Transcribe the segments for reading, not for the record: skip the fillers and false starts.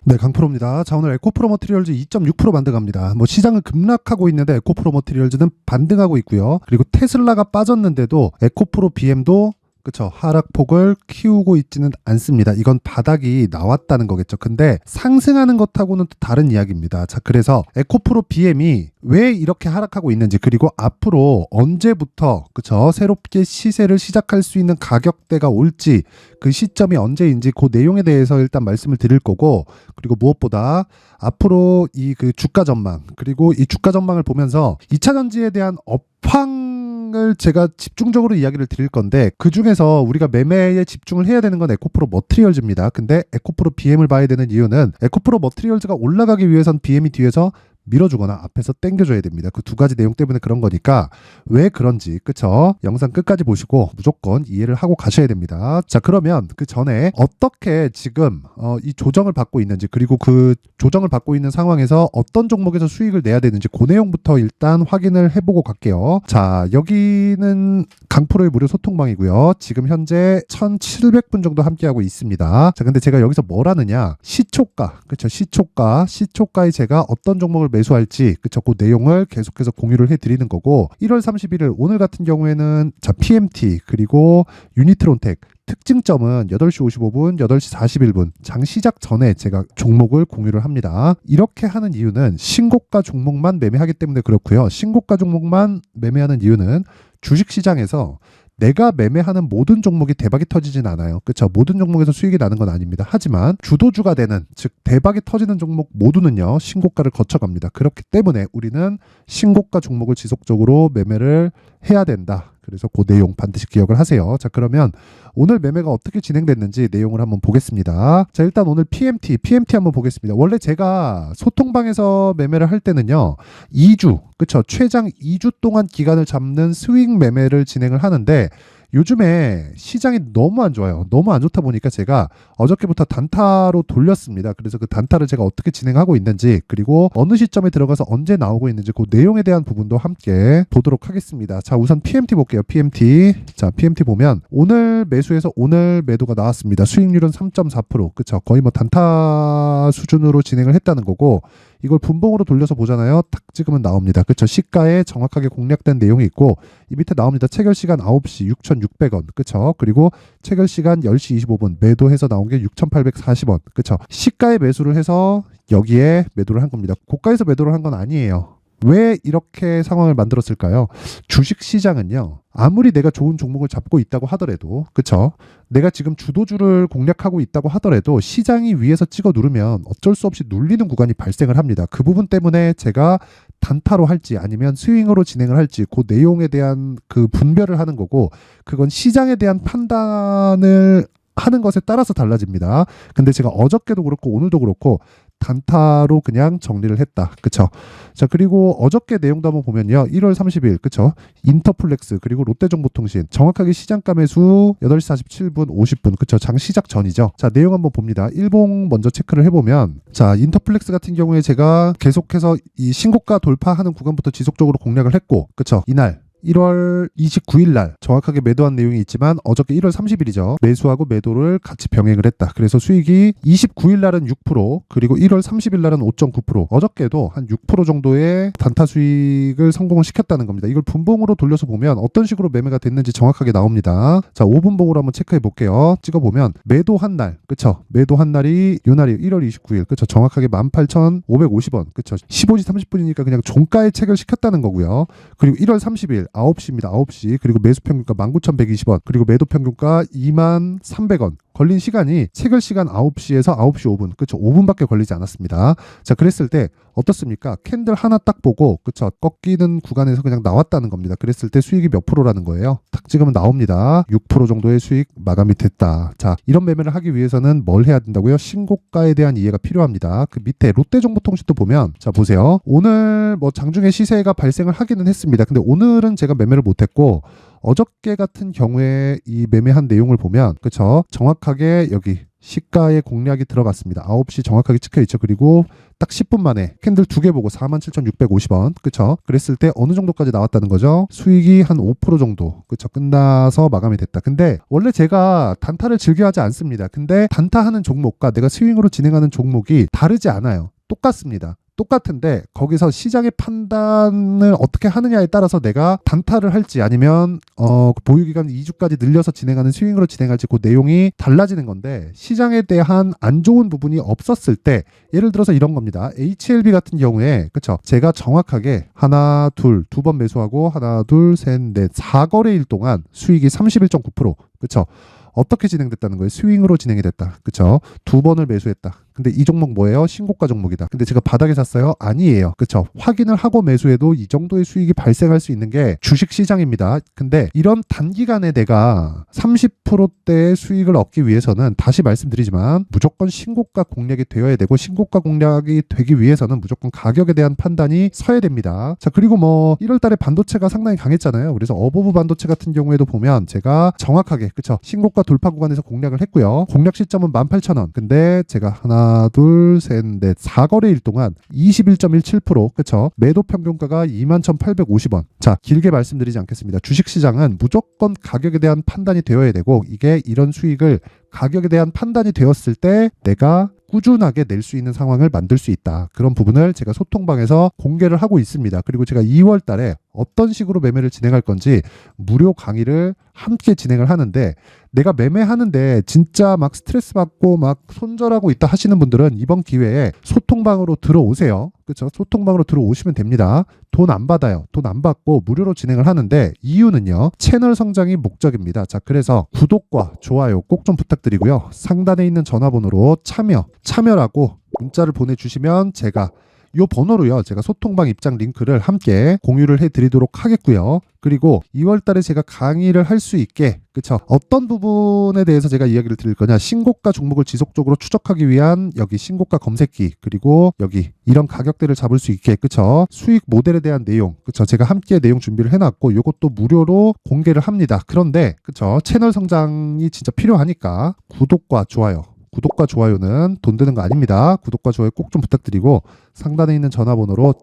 네, 강프로입니다. 자, 오늘 에코프로 머티리얼즈 2.6% 반등합니다. 시장은 급락하고 있는데 에코프로 머티리얼즈는 반등하고 있고요. 그리고 테슬라가 빠졌는데도 에코프로 BM도 그쵸, 하락폭을 키우고 있지는 않습니다. 이건 바닥이 나왔다는 거겠죠. 근데 상승하는 것하고는 또 다른 이야기입니다. 자, 그래서 에코프로 BM이 왜 이렇게 하락하고 있는지, 그리고 앞으로 언제부터 그쵸, 새롭게 시세를 시작할 수 있는 가격대가 올지, 그 시점이 언제인지 그 내용에 대해서 일단 말씀을 드릴 거고, 그리고 무엇보다 앞으로 이 그 주가 전망, 그리고 이 주가 전망을 보면서 2차 전지에 대한 업황을 제가 집중적으로 이야기를 드릴 건데, 그 중에서 우리가 매매에 집중을 해야 되는 건 에코프로 머티리얼즈입니다. 근데 에코프로 BM을 봐야 되는 이유는 에코프로 머티리얼즈가 올라가기 위해선 BM이 뒤에서 밀어주거나 앞에서 당겨줘야 됩니다. 그 두 가지 내용 때문에 그런 거니까 왜 그런지 그쵸? 영상 끝까지 보시고 무조건 이해를 하고 가셔야 됩니다. 자, 그러면 그 전에 어떻게 지금 이 조정을 받고 있는지, 그리고 그 조정을 받고 있는 상황에서 어떤 종목에서 수익을 내야 되는지 그 내용부터 일단 확인을 해보고 갈게요. 자, 여기는 강프로의 무료 소통방이고요. 지금 현재 1700분 정도 함께하고 있습니다. 자, 근데 제가 여기서 뭘 하느냐, 시초가, 그쵸, 시초가에 제가 어떤 종목을 매수할지, 그쵸, 그 내용을 계속해서 공유를 해드리는 거고, 1월 31일 오늘 같은 경우에는 자, PMT 그리고 유니트론텍 특징점은 8시 55분, 8시 41분 장 시작 전에 제가 종목을 공유를 합니다. 이렇게 하는 이유는 신고가 종목만 매매하기 때문에 그렇고요. 신고가 종목만 매매하는 이유는 주식시장에서 내가 매매하는 모든 종목이 대박이 터지진 않아요. 그렇죠? 모든 종목에서 수익이 나는 건 아닙니다. 하지만 주도주가 되는, 즉 대박이 터지는 종목 모두는요, 신고가를 거쳐갑니다. 그렇기 때문에 우리는 신고가 종목을 지속적으로 매매를 해야 된다. 그래서 그 내용 반드시 기억을 하세요. 자, 그러면 오늘 매매가 어떻게 진행됐는지 내용을 한번 보겠습니다. 자, 일단 오늘 PMT 한번 보겠습니다. 원래 제가 소통방에서 매매를 할 때는요, 2주, 그쵸, 최장 2주 동안 기간을 잡는 스윙 매매를 진행을 하는데, 요즘에 시장이 너무 안 좋아요. 너무 안 좋다 보니까 제가 어저께부터 단타로 돌렸습니다. 그래서 그 단타를 제가 어떻게 진행하고 있는지, 그리고 어느 시점에 들어가서 언제 나오고 있는지 그 내용에 대한 부분도 함께 보도록 하겠습니다. 자, 우선 PMT 볼게요. PMT. 자, PMT 보면 오늘 매수해서 오늘 매도가 나왔습니다. 수익률은 3.4%. 그쵸? 거의 단타 수준으로 진행을 했다는 거고, 이걸 분봉으로 돌려서 보잖아요. 탁 찍으면 나옵니다. 그쵸? 시가에 정확하게 공략된 내용이 있고, 이 밑에 나옵니다. 체결 시간 9시 6,600원. 그쵸? 그리고 체결 시간 10시 25분 매도해서 나온 게 6,840원. 그쵸? 시가에 매수를 해서 여기에 매도를 한 겁니다. 고가에서 매도를 한 건 아니에요. 왜 이렇게 상황을 만들었을까요? 주식시장은요, 아무리 내가 좋은 종목을 잡고 있다고 하더라도, 그쵸? 내가 지금 주도주를 공략하고 있다고 하더라도 시장이 위에서 찍어 누르면 어쩔 수 없이 눌리는 구간이 발생을 합니다. 그 부분 때문에 제가 단타로 할지 아니면 스윙으로 진행을 할지 그 내용에 대한 그 분별을 하는 거고, 그건 시장에 대한 판단을 하는 것에 따라서 달라집니다. 근데 제가 어저께도 그렇고 오늘도 그렇고 단타로 그냥 정리를 했다. 그쵸? 자, 그리고 어저께 내용도 한번 보면요. 1월 30일, 그쵸? 인터플렉스, 그리고 롯데정보통신. 정확하게 시장가 매수 8시 47분, 50분. 그쵸? 장 시작 전이죠. 자, 내용 한번 봅니다. 일봉 먼저 체크를 해보면, 자, 인터플렉스 같은 경우에 제가 계속해서 이 신고가 돌파하는 구간부터 지속적으로 공략을 했고, 그쵸? 이날 1월 29일 날 정확하게 매도한 내용이 있지만 어저께 1월 30일이죠. 매수하고 매도를 같이 병행을 했다. 그래서 수익이 29일 날은 6%, 그리고 1월 30일 날은 5.9%, 어저께도 한 6% 정도의 단타 수익을 성공을 시켰다는 겁니다. 이걸 분봉으로 돌려서 보면 어떤 식으로 매매가 됐는지 정확하게 나옵니다. 자, 5분봉으로 한번 체크해 볼게요. 찍어보면 매도한 날, 그쵸? 매도한 날이 요 날이 1월 29일, 그쵸? 정확하게 18,550원, 그쵸? 15시 30분이니까 그냥 종가에 체결시켰다는 거고요. 그리고 1월 30일 9시입니다. 9시. 그리고 매수 평균가 19,120원. 그리고 매도 평균가 23,300원. 걸린 시간이 체결 시간 9시에서 9시 5분. 그쵸? 5분밖에 걸리지 않았습니다. 자, 그랬을 때 어떻습니까? 캔들 하나 딱 보고, 그쵸? 꺾이는 구간에서 그냥 나왔다는 겁니다. 그랬을 때 수익이 몇 프로라는 거예요? 탁 찍으면 나옵니다. 6% 정도의 수익 마감이 됐다. 자, 이런 매매를 하기 위해서는 뭘 해야 된다고요? 신고가에 대한 이해가 필요합니다. 그 밑에 롯데정보통신도 보면, 자, 보세요. 오늘 장중에 시세가 발생을 하기는 했습니다. 근데 오늘은 제가 매매를 못했고, 어저께 같은 경우에 이 매매한 내용을 보면, 그쵸? 정확하게 여기 시가의 공략이 들어갔습니다. 9시 정확하게 찍혀있죠. 그리고 딱 10분 만에 캔들 2개 보고 47,650원. 그쵸? 그랬을 때 어느 정도까지 나왔다는 거죠? 수익이 한 5% 정도. 그쵸? 끝나서 마감이 됐다. 근데 원래 제가 단타를 즐겨하지 않습니다. 근데 단타하는 종목과 내가 스윙으로 진행하는 종목이 다르지 않아요. 똑같습니다. 똑같은데 거기서 시장의 판단을 어떻게 하느냐에 따라서 내가 단타를 할지 아니면 보유기간 2주까지 늘려서 진행하는 스윙으로 진행할지 그 내용이 달라지는 건데, 시장에 대한 안 좋은 부분이 없었을 때 예를 들어서 이런 겁니다. HLB 같은 경우에 그쵸, 제가 정확하게 하나 두 번 매수하고 하나 둘 셋 넷 4거래일 동안 수익이 31.9%. 그쵸, 어떻게 진행됐다는 거예요? 스윙으로 진행이 됐다. 그쵸? 2번을 매수했다. 근데 이 종목 뭐예요? 신고가 종목이다. 근데 제가 바닥에 샀어요? 아니에요. 그쵸? 확인을 하고 매수해도 이 정도의 수익이 발생할 수 있는 게 주식 시장입니다. 근데 이런 단기간에 내가 30%대의 수익을 얻기 위해서는 다시 말씀드리지만 무조건 신고가 공략이 되어야 되고, 신고가 공략이 되기 위해서는 무조건 가격에 대한 판단이 서야 됩니다. 자, 그리고 뭐 1월 달에 반도체가 상당히 강했잖아요. 그래서 어버브 반도체 같은 경우에도 보면 제가 정확하게 그쵸? 신고가 돌파 구간에서 공략을 했고요. 공략 시점은 18,000원. 근데 제가 하나 둘 셋 넷 4거래일 동안 21.17%. 그쵸? 매도 평균가가 21,850원. 자, 길게 말씀드리지 않겠습니다. 주식시장은 무조건 가격에 대한 판단이 되어야 되고, 이게 이런 수익을 가격에 대한 판단이 되었을 때 내가 꾸준하게 낼 수 있는 상황을 만들 수 있다. 그런 부분을 제가 소통방에서 공개를 하고 있습니다. 그리고 제가 2월 달에 어떤 식으로 매매를 진행할 건지 무료 강의를 함께 진행을 하는데, 내가 매매하는데 진짜 막 스트레스 받고 막 손절하고 있다 하시는 분들은 이번 기회에 소통방으로 들어오세요. 그렇죠? 소통방으로 들어오시면 됩니다. 돈 안 받아요. 돈 안 받고 무료로 진행을 하는데, 이유는요, 채널 성장이 목적입니다. 자, 그래서 구독과 좋아요 꼭 좀 부탁드리고요. 상단에 있는 전화번호로 참여라고 문자를 보내주시면 제가 이 번호로요, 제가 소통방 입장 링크를 함께 공유를 해드리도록 하겠고요. 그리고 2월 달에 제가 강의를 할 수 있게, 그쵸? 어떤 부분에 대해서 제가 이야기를 드릴 거냐, 신고가 종목을 지속적으로 추적하기 위한 여기 신고가 검색기, 그리고 여기 이런 가격대를 잡을 수 있게, 그쵸? 수익 모델에 대한 내용, 그쵸? 제가 함께 내용 준비를 해놨고, 이것도 무료로 공개를 합니다. 그런데, 그쵸? 채널 성장이 진짜 필요하니까 구독과 좋아요는 돈 드는 거 아닙니다. 구독과 좋아요 꼭 좀 부탁드리고, 상단에 있는 전화번호로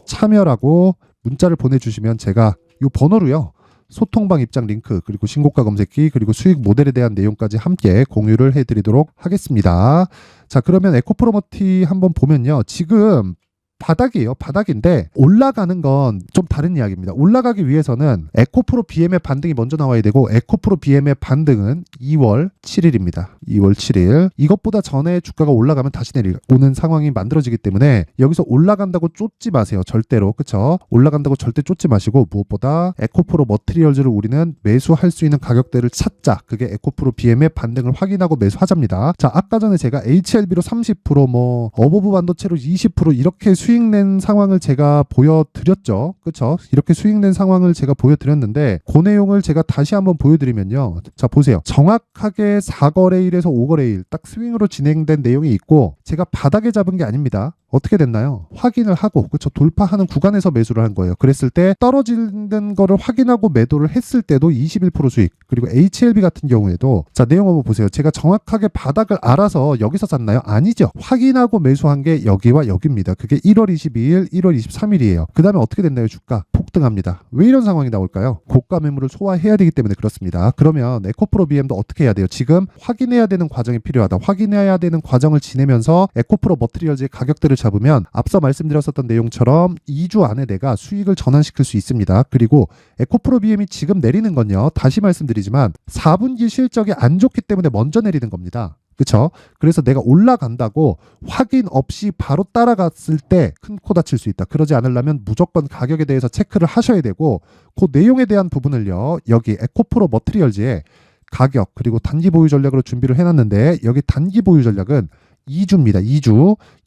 참여라고 문자를 보내주시면 제가 이 번호로요, 소통방 입장 링크, 그리고 신고가 검색기, 그리고 수익 모델에 대한 내용까지 함께 공유를 해드리도록 하겠습니다. 자, 그러면 에코프로머티 한번 보면요, 지금 바닥이에요. 바닥인데 올라가는 건 좀 다른 이야기입니다. 올라가기 위해서는 에코프로 BM의 반등이 먼저 나와야 되고, 에코프로 BM의 반등은 2월 7일입니다. 2월 7일. 이것보다 전에 주가가 올라가면 다시 내려오는 상황이 만들어지기 때문에 여기서 올라간다고 쫓지 마세요. 절대로. 그쵸? 올라간다고 절대 쫓지 마시고, 무엇보다 에코프로 머티리얼즈를 우리는 매수할 수 있는 가격대를 찾자. 그게 에코프로 BM의 반등을 확인하고 매수하자입니다. 자, 아까 전에 제가 HLB로 30%, 뭐 어버브 반도체로 20% 이렇게 수익 낸 상황을 제가 보여드렸죠. 그쵸? 이렇게 수익 낸 상황을 제가 보여드렸는데, 그 내용을 제가 다시 한번 보여드리면요. 자, 보세요. 정확하게 4거래일에서 5거래일 딱 스윙으로 진행된 내용이 있고, 제가 바닥에 잡은 게 아닙니다. 어떻게 됐나요? 확인을 하고, 그쵸? 돌파하는 구간에서 매수를 한 거예요. 그랬을 때 떨어지는 거를 확인하고 매도를 했을 때도 21% 수익. 그리고 HLB 같은 경우에도, 자, 내용 한번 보세요. 제가 정확하게 바닥을 알아서 여기서 샀나요? 아니죠. 확인하고 매수한 게 여기와 여기입니다. 그게 1월 22일, 1월 23일이에요. 그 다음에 어떻게 됐나요? 주가 폭등합니다. 왜 이런 상황이 나올까요? 고가 매물을 소화해야 되기 때문에 그렇습니다. 그러면 에코프로 BM도 어떻게 해야 돼요? 지금 확인해야 되는 과정이 필요하다. 확인해야 되는 과정을 지내면서 에코프로 머티리얼즈의 가격대를 잡으면 앞서 말씀드렸었던 내용처럼 2주 안에 내가 수익을 전환시킬 수 있습니다. 그리고 에코프로 BM이 지금 내리는 건요, 다시 말씀드리지만 4분기 실적이 안 좋기 때문에 먼저 내리는 겁니다. 그쵸? 그래서 내가 올라간다고 확인 없이 바로 따라갔을 때 큰 코 다칠 수 있다. 그러지 않으려면 무조건 가격에 대해서 체크를 하셔야 되고, 그 내용에 대한 부분을요, 여기 에코프로 머티리얼즈의 가격, 그리고 단기 보유 전략으로 준비를 해놨는데, 여기 단기 보유 전략은 2주입니다.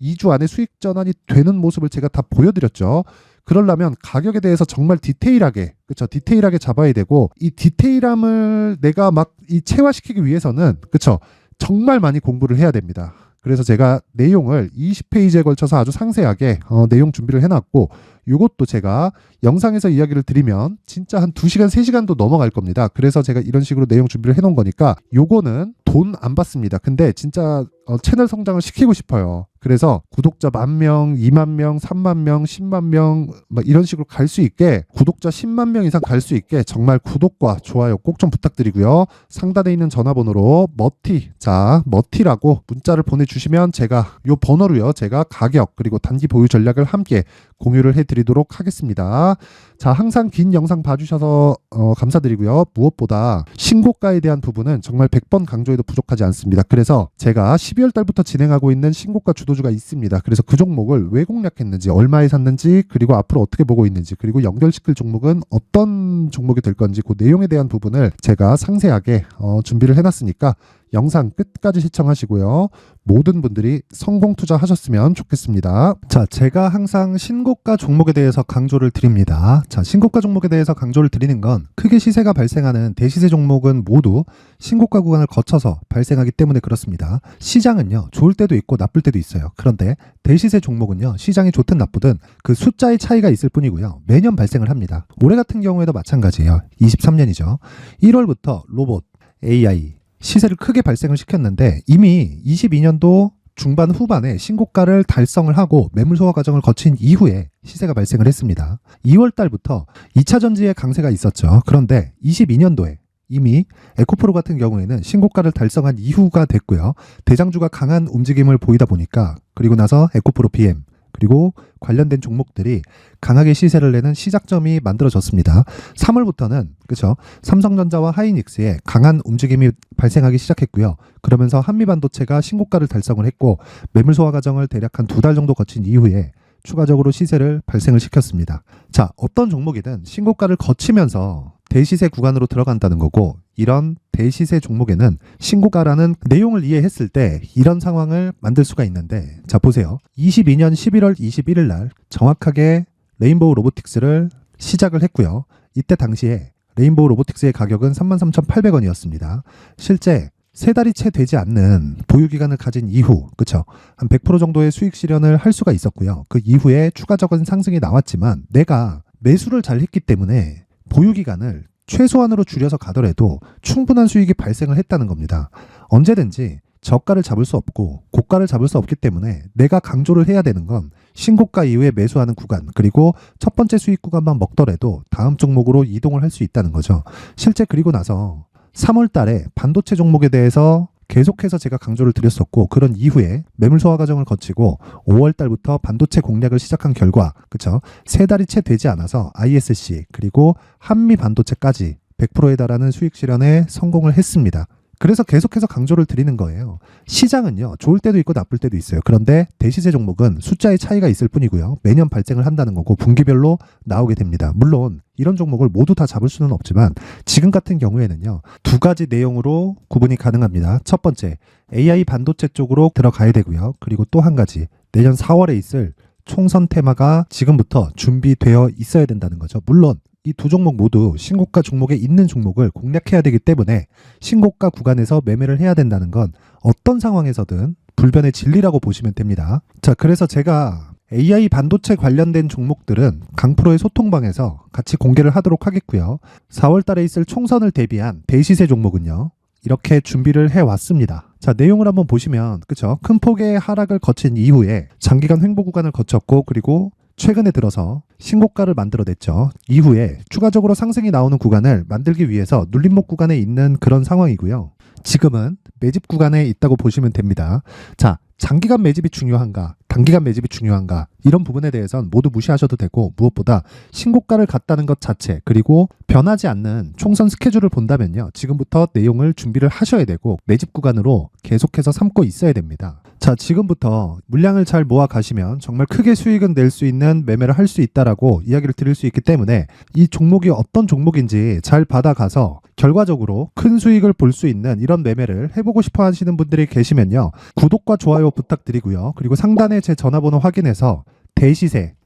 2주 안에 수익 전환이 되는 모습을 제가 다 보여드렸죠. 그러려면 가격에 대해서 정말 디테일하게, 그쵸? 디테일하게 잡아야 되고, 이 디테일함을 내가 막 이 체화시키기 위해서는, 그쵸? 정말 많이 공부를 해야 됩니다. 그래서 제가 내용을 20페이지에 걸쳐서 아주 상세하게 내용 준비를 해놨고, 이것도 제가 영상에서 이야기를 드리면 진짜 한 2시간, 3시간도 넘어갈 겁니다. 그래서 제가 이런 식으로 내용 준비를 해놓은 거니까, 요거는 돈 안 받습니다. 근데 진짜 채널 성장을 시키고 싶어요. 그래서 구독자 10,000명, 20,000명, 30,000명, 100,000명 막 이런 식으로 갈 수 있게, 구독자 10만 명 이상 갈 수 있게 정말 구독과 좋아요 꼭 좀 부탁드리고요. 상단에 있는 전화번호로 머티라고 문자를 보내주시면 제가 요 번호로요, 제가 가격 그리고 단기 보유 전략을 함께 공유를 해드리도록 하겠습니다. 자, 항상 긴 영상 봐주셔서 감사드리고요. 무엇보다 신고가에 대한 부분은 정말 100번 강조해도 부족하지 않습니다. 그래서 제가 12월 달부터 진행하고 있는 신고가 주도주가 있습니다. 그래서 그 종목을 왜 공략했는지, 얼마에 샀는지, 그리고 앞으로 어떻게 보고 있는지, 그리고 연결시킬 종목은 어떤 종목이 될 건지, 그 내용에 대한 부분을 제가 상세하게 준비를 해놨으니까 영상 끝까지 시청하시고요. 모든 분들이 성공 투자하셨으면 좋겠습니다. 자, 제가 항상 신고가 종목에 대해서 강조를 드립니다. 자, 신고가 종목에 대해서 강조를 드리는 건 크게 시세가 발생하는 대시세 종목은 모두 신고가 구간을 거쳐서 발생하기 때문에 그렇습니다. 시장은요, 좋을 때도 있고 나쁠 때도 있어요. 그런데 대시세 종목은요, 시장이 좋든 나쁘든 그 숫자의 차이가 있을 뿐이고요. 매년 발생을 합니다. 올해 같은 경우에도 마찬가지예요. 23년이죠. 1월부터 로봇, AI, 시세를 크게 발생을 시켰는데 이미 22년도 중반 후반에 신고가를 달성을 하고 매물 소화 과정을 거친 이후에 시세가 발생을 했습니다. 2월 달부터 2차 전지의 강세가 있었죠. 그런데 22년도에 이미 에코프로 같은 경우에는 신고가를 달성한 이후가 됐고요. 대장주가 강한 움직임을 보이다 보니까, 그리고 나서 에코프로 BM 그리고 관련된 종목들이 강하게 시세를 내는 시작점이 만들어졌습니다. 3월부터는 그렇죠, 삼성전자와 하이닉스의 강한 움직임이 발생하기 시작했고요. 그러면서 한미반도체가 신고가를 달성을 했고 매물 소화 과정을 대략 한 2달 정도 거친 이후에 추가적으로 시세를 발생을 시켰습니다. 자, 어떤 종목이든 신고가를 거치면서 대시세 구간으로 들어간다는 거고, 이런 대시세 종목에는 신고가라는 내용을 이해했을 때 이런 상황을 만들 수가 있는데, 자 보세요. 22년 11월 21일 날 정확하게 레인보우 로보틱스를 시작을 했고요. 이때 당시에 레인보우 로보틱스의 가격은 33,800원이었습니다. 실제 3달이 채 되지 않는 보유기간을 가진 이후, 그쵸, 한 100% 정도의 수익 실현을 할 수가 있었고요. 그 이후에 추가적인 상승이 나왔지만 내가 매수를 잘 했기 때문에 보유기간을 최소한으로 줄여서 가더라도 충분한 수익이 발생을 했다는 겁니다. 언제든지 저가를 잡을 수 없고 고가를 잡을 수 없기 때문에 내가 강조를 해야 되는 건 신고가 이후에 매수하는 구간, 그리고 첫 번째 수익 구간만 먹더라도 다음 종목으로 이동을 할 수 있다는 거죠. 실제 그리고 나서 3월 달에 반도체 종목에 대해서 계속해서 제가 강조를 드렸었고, 그런 이후에 매물 소화 과정을 거치고 5월 달부터 반도체 공략을 시작한 결과, 그쵸, 3달이 채 되지 않아서 ISC 그리고 한미 반도체까지 100%에 달하는 수익 실현에 성공을 했습니다. 그래서 계속해서 강조를 드리는 거예요. 시장은요, 좋을 때도 있고 나쁠 때도 있어요. 그런데 대시세 종목은 숫자의 차이가 있을 뿐이고요. 매년 발생을 한다는 거고 분기별로 나오게 됩니다. 물론 이런 종목을 모두 다 잡을 수는 없지만 지금 같은 경우에는요, 2가지 내용으로 구분이 가능합니다. 첫 번째, AI 반도체 쪽으로 들어가야 되고요. 그리고 또 한 가지, 내년 4월에 있을 총선 테마가 지금부터 준비되어 있어야 된다는 거죠. 물론 이 두 종목 모두 신고가 종목에 있는 종목을 공략해야 되기 때문에 신고가 구간에서 매매를 해야 된다는 건 어떤 상황에서든 불변의 진리라고 보시면 됩니다. 자, 그래서 제가 AI 반도체 관련된 종목들은 강프로의 소통방에서 같이 공개를 하도록 하겠고요. 4월 달에 있을 총선을 대비한 대시세 종목은요, 이렇게 준비를 해왔습니다. 자, 내용을 한번 보시면, 그쵸, 큰 폭의 하락을 거친 이후에 장기간 횡보 구간을 거쳤고, 그리고 최근에 들어서 신고가를 만들어냈죠. 이후에 추가적으로 상승이 나오는 구간을 만들기 위해서 눌림목 구간에 있는 그런 상황이고요. 지금은 매집 구간에 있다고 보시면 됩니다. 자, 장기간 매집이 중요한가, 단기간 매집이 중요한가, 이런 부분에 대해서는 모두 무시하셔도 되고, 무엇보다 신고가를 갔다는 것 자체, 그리고 변하지 않는 총선 스케줄을 본다면요, 지금부터 내용을 준비를 하셔야 되고 매집 구간으로 계속해서 삼고 있어야 됩니다. 자, 지금부터 물량을 잘 모아 가시면 정말 크게 수익은 낼 수 있는 매매를 할 수 있다라고 이야기를 드릴 수 있기 때문에 이 종목이 어떤 종목인지 잘 받아가서 결과적으로 큰 수익을 볼 수 있는 이런 매매를 해보고 싶어 하시는 분들이 계시면요, 구독과 좋아요 부탁드리고요. 그리고 상단에 제 전화번호 확인해서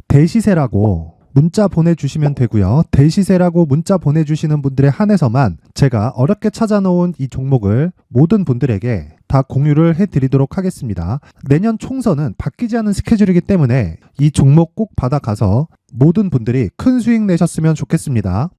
대시세라고 문자 보내주시면 되고요. 대시세라고 문자 보내주시는 분들에 한해서만 제가 어렵게 찾아놓은 이 종목을 모든 분들에게 다 공유를 해드리도록 하겠습니다. 내년 총선은 바뀌지 않은 스케줄이기 때문에 이 종목 꼭 받아가서 모든 분들이 큰 수익 내셨으면 좋겠습니다.